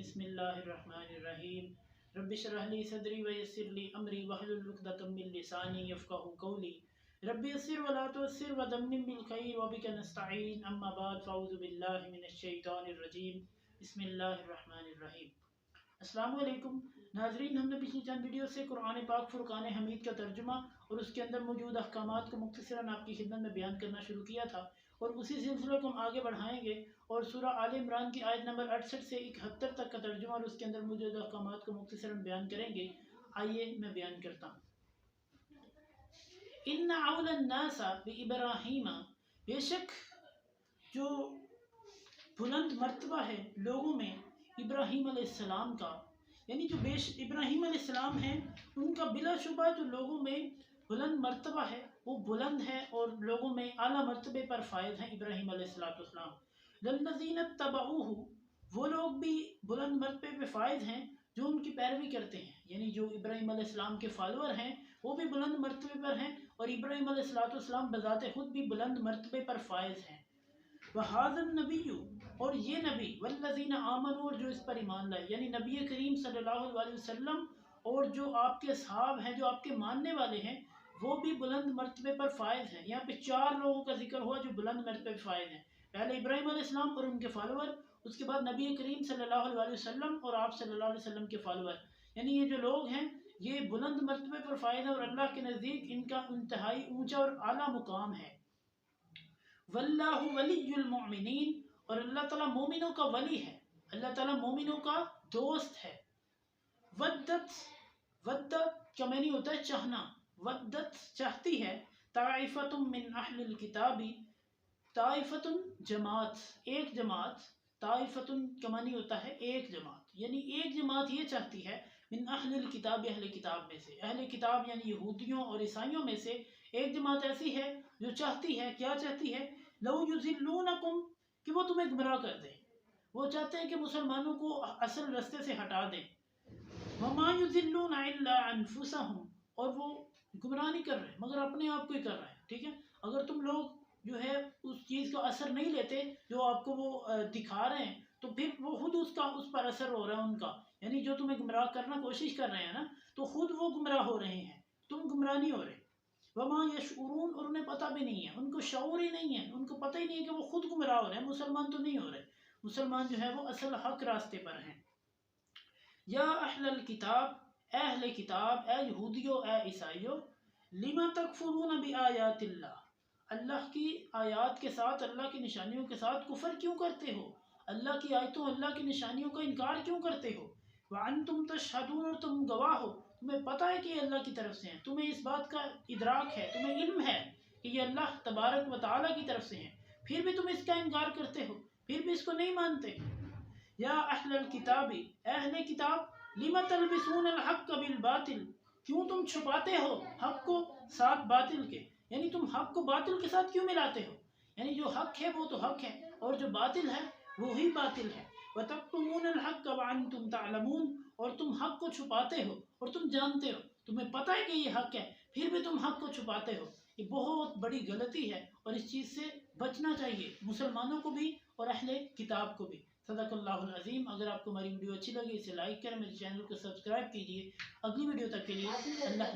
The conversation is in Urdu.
بسم اللہ الرحمن الرحیم رب اشرح لی صدری ویسر لی امری واحلل عقدۃ من لسانی یفقہوا قولی رب یسر ولا تعسر وتمم بالخیر وبک نستعین اما بعد فاعوذ باللہ من الشیطان الرجیم بسم اللہ الرحمن الرحیم۔ السلام علیکم ناظرین، ہم نے پچھلی چند ویڈیو سے قرآن پاک فرقان حمید کا ترجمہ اور اس کے اندر موجود احکامات کو مختصراً آپ کی خدمت میں بیان کرنا شروع کیا تھا، اور اسی سلسلے کو ہم آگے بڑھائیں گے اور سورہ آل عمران کی آیت نمبر 68 سے 71 تک کا ترجمہ اور اس کے اندر موجود احکامات کو مختصراً بیان کریں گے۔ آئیے میں بیان کرتا ہوں۔ ان اول الناس بابراہیم، بے شک جو بلند مرتبہ ہے لوگوں میں ابراہیم علیہ السلام کا، یعنی جو ابراہیم علیہ السلام ہیں ان کا بلا شبہ جو لوگوں میں بلند مرتبہ ہے وہ بلند ہے اور لوگوں میں اعلیٰ مرتبے پر فائز ہیں ابراہیم علیہ السلام۔ للذین اتبعوہ، وہ لوگ بھی بلند مرتبے پہ فائز ہیں جو ان کی پیروی کرتے ہیں، یعنی جو ابراہیم علیہ السلام کے فالور ہیں وہ بھی بلند مرتبے پر ہیں، اور ابراہیم علیہ السلام بذات خود بھی بلند مرتبے پر فائز ہیں۔ وَهَذَا النَّبِيُّ، اور یہ نبی، وَالَّذِينَ آمَنُوا، اور جو اس پر ایمان لائے، یعنی نبی کریم صلی اللہ علیہ وسلم اور جو آپ کے اصحاب ہیں، جو آپ کے ماننے والے ہیں، وہ بھی بلند مرتبے پر فائز ہیں۔ یہاں پہ 4 لوگوں کا ذکر ہوا جو بلند مرتبے پر فائز ہیں، پہلے ابراہیم علیہ السلام اور ان کے فالور، اس کے بعد نبی کریم صلی اللہ علیہ وسلم اور آپ صلی اللہ علیہ وسلم کے فالور، یعنی یہ جو لوگ ہیں یہ بلند مرتبے پر فائز ہیں اور اللہ کے نزدیک ان کا انتہائی اونچا اور اعلیٰ مقام ہے۔ واللہ ولی المؤمنین، اور اللہ تعالیٰ مومنوں کا ولی ہے، اللہ تعالیٰ مومنوں کا دوست ہے۔ ودت کا معنی ہوتا ہے چاہنا، ودت چاہتی ہے، طائفۃ من اہل الکتاب، طائفۃ جماعت، ایک جماعت، طائفۃ کا معنی ہوتا ہے ایک جماعت، یعنی ایک جماعت یہ چاہتی ہے، من اہل الکتاب، اہل کتاب میں سے، اہل کتاب یعنی یہودیوں اور عیسائیوں میں سے ایک جماعت ایسی ہے جو چاہتی ہے، کیا چاہتی ہے؟ لو یضلونکم، کہ وہ تمہیں گمراہ کر دیں، وہ چاہتے ہیں کہ مسلمانوں کو اصل رستے سے ہٹا دیں۔ وما یضلون الا انفسهم، اور وہ گمراہ نہیں کر رہے مگر اپنے آپ کو ہی کر رہے ہیں، ٹھیک ہے؟ اگر تم لوگ جو ہے اس چیز کا اثر نہیں لیتے جو آپ کو وہ دکھا رہے ہیں، تو پھر وہ خود اس پر اثر ہو رہا ہے ان کا، یعنی جو تمہیں گمراہ کرنا کوشش کر رہے ہیں نا، تو خود وہ گمراہ ہو رہے ہیں، تم گمراہ نہیں ہو رہے۔ وما یشعرون، اور انہیں پتہ بھی نہیں ہے، ان کو شعور ہی نہیں ہے، ان کو پتہ ہی نہیں ہے کہ وہ خود گمراہ ہو رہے ہیں، مسلمان تو نہیں ہو رہے، مسلمان جو ہے وہ اصل حق راستے پر ہیں۔ یا اہل الکتاب، اے اہل کتاب، اے یہودیو، اے عیسائیو، لما تکفرون بآیات اللہ، اللہ کی آیات کے ساتھ، اللہ کی نشانیوں کے ساتھ کفر کیوں کرتے ہو؟ اللہ کی آیتوں، اللہ کی نشانیوں کا انکار کیوں کرتے ہو؟ وانتم تشہدون، اور تم گواہ ہو، تمہیں پتہ ہے کہ یہ اللہ کی طرف سے ہیں، تمہیں اس بات کا ادراک ہے، تمہیں علم ہے کہ یہ اللہ تبارک و تعالیٰ کی طرف سے ہیں، پھر بھی تم اس کا انکار کرتے ہو، پھر بھی اس کو نہیں مانتے۔ یا اہل الکتاب، اے اہل کتاب، لما تلبسون الحق بالباطل، کیوں تم چھپاتے ہو حق کو ساتھ باطل کے، یعنی تم حق کو باطل کے ساتھ کیوں ملاتے ہو؟ یعنی جو حق ہے وہ تو حق ہے اور جو باطل ہے وہی باطل ہے۔ وَتَكْتُمُونَ الْحَقَّ وَأَنْتُمْ تَعْلَمُونَ، اور تم حق کو چھپاتے ہو اور تم جانتے ہو، تمہیں پتہ ہے کہ یہ حق ہے، پھر بھی تم حق کو چھپاتے ہو۔ یہ بہت بڑی غلطی ہے اور اس چیز سے بچنا چاہیے مسلمانوں کو بھی اور اہل کتاب کو بھی۔ صدق اللہ العظیم۔ اگر آپ کو ہماری ویڈیو اچھی لگی اسے لائک کریں، میرے چینل کو سبسکرائب کیجیے۔ اگلی ویڈیو تک کے لیے اللہ